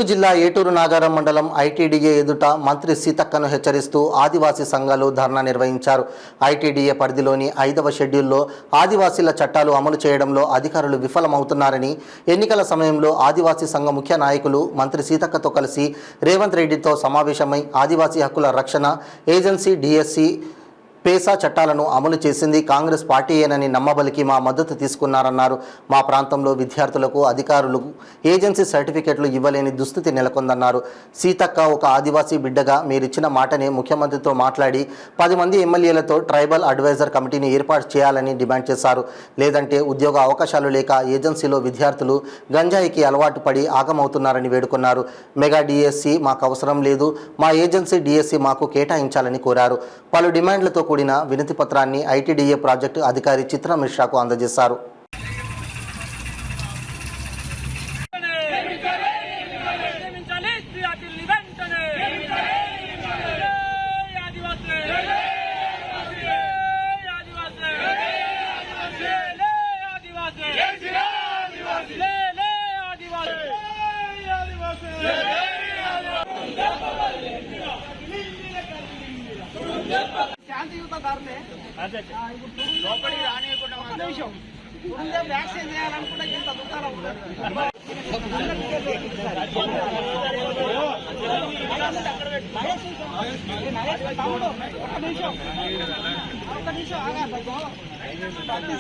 జిల్లా ఏటూరు నాగారం మండలం ఐటీడీఏ ఎదుట మంత్రి సీతక్కను హెచ్చరిస్తూ ఆదివాసీ సంఘాలు ధర్నా నిర్వహించారు. ఐటీడీఏ పరిధిలోని 5వ షెడ్యూల్లో ఆదివాసీల చట్టాలు అమలు చేయడంలో అధికారులు విఫలమవుతున్నారని, ఎన్నికల సమయంలో ఆదివాసీ సంఘ ముఖ్య నాయకులు మంత్రి సీతక్కతో కలిసి రేవంత్ రెడ్డితో సమావేశమై ఆదివాసీ హక్కుల రక్షణ ఏజెన్సీ డిఎస్సి పేసా చట్టాలను అమలు చేసింది కాంగ్రెస్ పార్టీయేనని నమ్మబలికి మా మద్దతు తీసుకున్నారన్నారు. మా ప్రాంతంలో విద్యార్థులకు అధికారులకు ఏజెన్సీ సర్టిఫికెట్లు ఇవ్వలేని దుస్థితి నెలకొందన్నారు. సీతక్క ఒక ఆదివాసీ బిడ్డగా మీరిచ్చిన మాటనే ముఖ్యమంత్రితో మాట్లాడి 10 మంది ఎమ్మెల్యేలతో ట్రైబల్ అడ్వైజర్ కమిటీని ఏర్పాటు చేయాలని డిమాండ్ చేశారు. లేదంటే ఉద్యోగ అవకాశాలు లేక ఏజెన్సీలో విద్యార్థులు గంజాయికి అలవాటు పడి ఆగమవుతున్నారని వేడుకున్నారు. మెగా డిఎస్సి మాకు అవసరం లేదు, మా ఏజెన్సీ డిఎస్సి మాకు కేటాయించాలని కోరారు. పలు డిమాండ్లతో కూడిన వినతి పత్రాన్ని ఐటీడీఏ ప్రాజెక్టు అధికారి చిత్ర మిశ్రాకు అందజేశారు. లోపలికి రానియకుండా ఒక నిమిషం ముందే వ్యాక్సిన్ చేయాలనుకుంటే ఇంత దుకాణం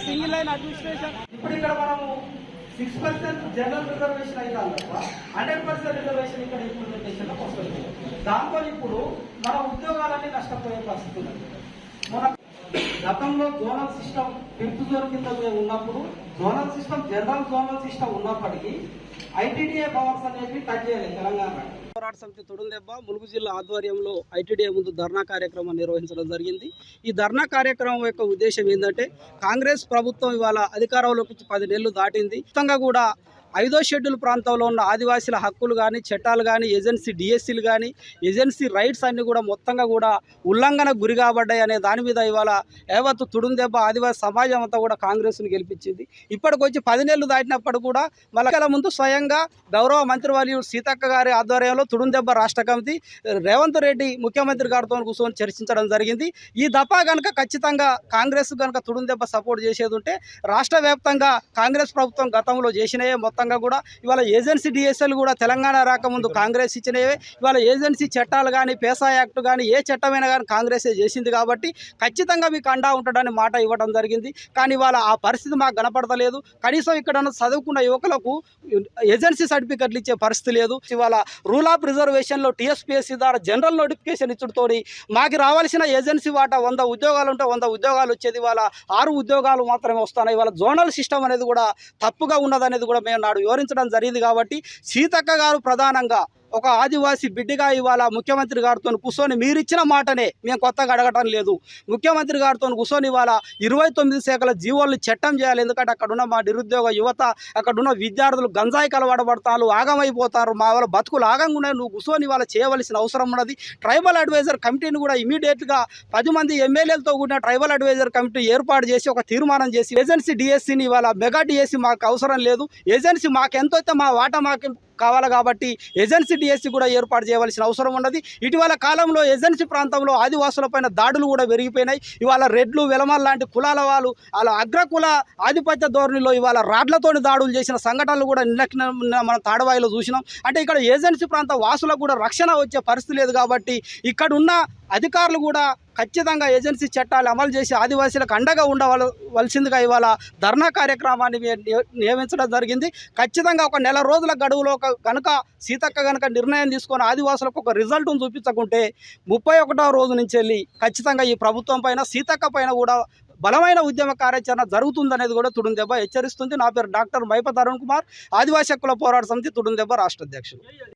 సింగిల్ లైన్ అడ్మినిస్ట్రేషన్. ఇప్పుడు ఇక్కడ మనము 6% జనరల్ రిజర్వేషన్ అయితే 100% రిజర్వేషన్ ఇక్కడ ఇంప్లిమెంటేషన్ వస్తుంది. దాంతో ఇప్పుడు మన ఉద్యోగాలన్నీ నష్టపోయే పరిస్థితి ఉంది. మన గతంలో జోనల్ సిస్టమ్ 5th జోన్ కింద ఉన్నప్పుడు zonal system general zonal system ఉన్నప్పటికీ ఐటీడీఏ పవర్స్ అనేవి టచ్ చేయలేదు. తెలంగాణ పోరాట సమితి తొడుందెబ్బ ములుగు జిల్లా ఆధ్వర్యంలో ఐటీడీఏ ముందు ధర్నా కార్యక్రమం నిర్వహించడం జరిగింది. ఈ ధర్నా కార్యక్రమం యొక్క ఉద్దేశం ఏంటంటే, కాంగ్రెస్ ప్రభుత్వం ఇవాళ అధికారంలోకి 10 నెలలు దాటింది. మొత్తంగా కూడా 5వ షెడ్యూల్ ప్రాంతంలో ఉన్న ఆదివాసీల హక్కులు కానీ, చట్టాలు కానీ, ఏజెన్సీ డిఎస్సీలు కానీ, ఏజెన్సీ రైట్స్ అన్నీ కూడా మొత్తంగా కూడా ఉల్లంఘనకు గురి కాబడ్డాయి అనే దాని మీద ఇవాళ యావత్తు తుడుందెబ్బ ఆదివాసీ సమాజం అంతా కూడా కాంగ్రెస్ను గెలిపించింది. ఇప్పటికొచ్చి 10 నెలలు దాటినప్పుడు కూడా మళ్ళీ ముందు స్వయంగా గౌరవ మంత్రివర్యులు సీతక్క గారి ఆధ్వర్యంలో తుడుందెబ్బ రాష్ట్ర కమిటీ రేవంత్ రెడ్డి ముఖ్యమంత్రి గారితో కూర్చొని చర్చించడం జరిగింది. ఈ దఫా కనుక ఖచ్చితంగా కాంగ్రెస్ కనుక తుడుందెబ్బ సపోర్ట్ చేసేది ఉంటే రాష్ట్ర వ్యాప్తంగా కాంగ్రెస్ ప్రభుత్వం గతంలో చేసినవే మొత్తం కూడా ఇవాళ ఏజెన్సీ డిఎస్ఎల్ కూడా తెలంగాణ రాకముందు కాంగ్రెస్ ఇచ్చినవే. ఇవాళ ఏజెన్సీ చట్టాలు కానీ, పేసా యాక్ట్ కానీ, ఏ చట్టమైనా కానీ కాంగ్రెసే చేసింది. కాబట్టి ఖచ్చితంగా మీకు అండా ఉంటాడని మాట ఇవ్వడం జరిగింది. కానీ ఇవాళ ఆ పరిస్థితి మాకు కనపడతలేదు. కనీసం ఇక్కడ చదువుకున్న యువకులకు ఏజెన్సీ సర్టిఫికెట్లు ఇచ్చే పరిస్థితి లేదు. ఇవాళ రూల్ ఆఫ్ రిజర్వేషన్లో టీఎస్పీఎస్సీ ద్వారా జనరల్ నోటిఫికేషన్ ఇచ్చుడుతో మాకు రావాల్సిన ఏజెన్సీ వాటా 100 ఉద్యోగాలు ఉంటే 100 ఉద్యోగాలు వచ్చేది ఇవాళ 6 ఉద్యోగాలు మాత్రమే వస్తున్నాయి. ఇవాళ జోనల్ సిస్టమ్ అనేది కూడా తప్పుగా ఉన్నదనేది కూడా మేము వివరించడం జరిగింది. కాబట్టి సీతక్క గారు ప్రధానంగా ఒక ఆదివాసీ బిడ్డగా ఇవాళ ముఖ్యమంత్రి గారితో కూర్చొని మీరిచ్చిన మాటనే మేము కొత్తగా అడగటం లేదు. ముఖ్యమంత్రి గారితో కూర్చొని ఇవాళ 29 శాఖల జీవోల్ని చట్టం చేయాలి. ఎందుకంటే అక్కడున్న మా నిరుద్యోగ యువత, అక్కడున్న విద్యార్థులు గంజాయికి అలవాటుపడతారు, ఆగమైపోతారు. మా వాళ్ళ బతుకులు ఆగంగానే నువ్వు కూర్చొని ఇవాళ చేయవలసిన అవసరం ఉన్నది. ట్రైబల్ అడ్వైజర్ కమిటీని కూడా ఇమీడియట్గా 10 మంది ఎమ్మెల్యేలతో కూడిన ట్రైబల్ అడ్వైజర్ కమిటీ ఏర్పాటు చేసి ఒక తీర్మానం చేసి ఏజెన్సీ డిఎస్సీని ఇవాళ మెగా డిఎస్సీ మాకు అవసరం లేదు, ఏజెన్సీ మాకెంతో అయితే మా వాటా మాకు కావాలి కాబట్టి ఏజెన్సీ డిఎస్సీ కూడా ఏర్పాటు చేయవలసిన అవసరం ఉన్నది. ఇటీవల కాలంలో ఏజెన్సీ ప్రాంతంలో ఆదివాసులపైన దాడులు కూడా పెరిగిపోయినాయి. ఇవాళ రెడ్లు, వెలమల్ లాంటి కులాల వాళ్ళు అలా అగ్రకుల ఆధిపత్య ధోరణిలో ఇవాళ రాడ్లతోని దాడులు చేసిన సంఘటనలు కూడా మనం తాడవాయిలో చూసినాం. అంటే ఇక్కడ ఏజెన్సీ ప్రాంత వాసులకు కూడా రక్షణ వచ్చే పరిస్థితి లేదు. కాబట్టి ఇక్కడ ఉన్న అధికారులు కూడా ఖచ్చితంగా ఏజెన్సీ చట్టాలు అమలు చేసి ఆదివాసీలకు అండగా ఉండవలసిందిగా ఇవాళ ధర్నా కార్యక్రమాన్ని నియమించడం జరిగింది. ఖచ్చితంగా ఒక నెల రోజుల గడువులో కనుక సీతక్క కనుక నిర్ణయం తీసుకొని ఆదివాసులకు ఒక రిజల్ట్ను చూపించకుంటే 31వ రోజు నుంచి వెళ్ళి ఖచ్చితంగా ఈ ప్రభుత్వం పైన, సీతక్క పైన కూడా బలమైన ఉద్యమ కార్యాచరణ జరుగుతుందనేది కూడా తుడుందెబ్బ హెచ్చరిస్తుంది. నా పేరు డాక్టర్ మైపతి అరుణ్ కుమార్, ఆదివాసీ హక్కుల పోరాట సమితి తుడుందెబ్బ రాష్ట్ర అధ్యక్షుడు.